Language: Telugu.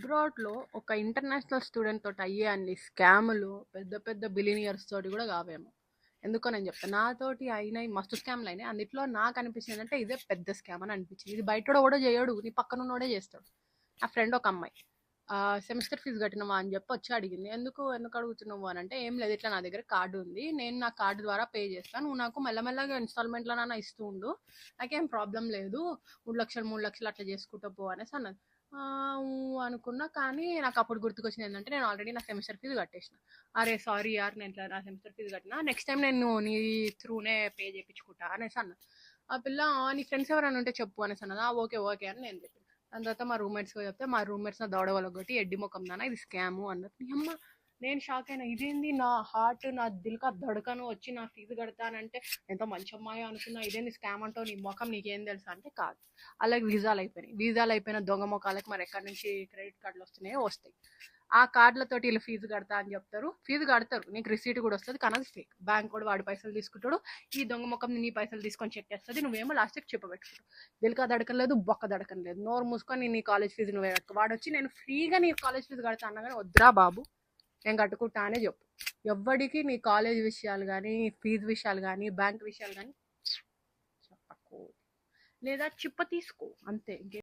అబ్రాడ్లో ఒక ఇంటర్నేషనల్ స్టూడెంట్ తోటి అయ్యే అన్ని స్కాములు పెద్ద పెద్ద బిలినియర్స్ తోటి కూడా కావేమో. ఎందుకో నేను చెప్తాను, నాతోటి అయినాయి మస్తు స్కామ్లు అయినాయి. అందులో నాకు అనిపించింది అంటే ఇదే పెద్ద స్కామ్ అని అనిపించింది. ఇది బయట కూడా చేయడు, నీ పక్కన ఉన్నోడే చేస్తాడు. నా ఫ్రెండ్ ఒక అమ్మాయి సెమిస్టర్ ఫీజు కట్టినవా అని చెప్పి వచ్చి అడిగింది. ఎందుకు ఎందుకు అడుగుతున్నావు అని అంటే, ఏం లేదు, ఇట్లా నా దగ్గర కార్డు ఉంది, నేను నా కార్డు ద్వారా పే చేస్తాను, నువ్వు నాకు మెల్లమెల్లగా ఇన్స్టాల్మెంట్లో నాన్న ఇస్తూ ఉండు, నాకేం ప్రాబ్లం లేదు, 3 లక్షలు 3 లక్షలు అట్లా చేసుకుంటూ పో అనేసి అన్నది. అనుకున్నా, కానీ నాకు అప్పుడు గుర్తుకొచ్చింది ఏంటంటే, నేను ఆల్రెడీ నా సెమిస్టర్ ఫీజు కట్టేసిన. అరే సారీ యార్, నేను ఇట్లా నా సెమిస్టర్ ఫీజు కట్టినా, నెక్స్ట్ టైం నేను నీ త్రూనే పే చేయించుకుంటా అనేసి అన్న. ఆ పిల్ల నీ ఫ్రెండ్స్ ఎవరైనా ఉంటే చెప్పు అనేసి అన్నది. ఓకే ఓకే అని నేను చెప్పాను. దాని తర్వాత మా రూమ్మేట్స్ చెప్తే, మా రూమ్మేట్స్ నా దౌడ వాళ్ళకి ఎడ్డి ముఖం నాన్న ఇది స్కాము అన్నది. నీ అమ్మ, నేను షాక్ అయినా, ఇదేంది నా హార్ట్ నా దిల్కా దడకను వచ్చి నా ఫీజు కడతానంటే ఎంతో మంచి అమ్మాయి అనుకున్నా, ఇదేంది స్కామ్ అంటావు, నీ ముఖం నీకేం తెలుసా అంటే, కాదు, అలాగే వీసాలు అయిపోయిన దొంగ ముఖాలకు మరి ఎక్కడి నుంచి క్రెడిట్ కార్డులు వస్తున్నాయో వస్తాయి. ఆ కార్డులతోటి వీళ్ళు ఫీజు కడతా అని చెప్తారు, ఫీజు కడతారు, నీకు రిసీట్ కూడా వస్తుంది, కానీ అది ఫేక్. బ్యాంక్ కూడా వాడి పైసలు తీసుకుంటాడు, ఈ దొంగ ముఖం నీ పైసలు తీసుకొని చెక్ చేస్తుంది, నువ్వేమో లాస్ట్కి చెప్పబెట్టుకుంటావు. దిల్కా దడకం లేదు, బొక్క దడకం లేదు, నోరు మూసుకొని నీ కాలేజ్ ఫీజు నువ్వే కట్టుకో. వాడు వచ్చి నేను ఫ్రీగా నీ కాలేజ్ ఫీజు కడతా అన్నా కానీ, వద్దురా బాబు నేను కట్టుకుంటా అనే చెప్పు. ఎవ్వడికి నీ కాలేజ్ విషయాలు కానీ, ఫీజు విషయాలు కానీ, బ్యాంక్ విషయాలు కానీ చెప్పకు, లేదా చిప్ప తీసుకో అంతే.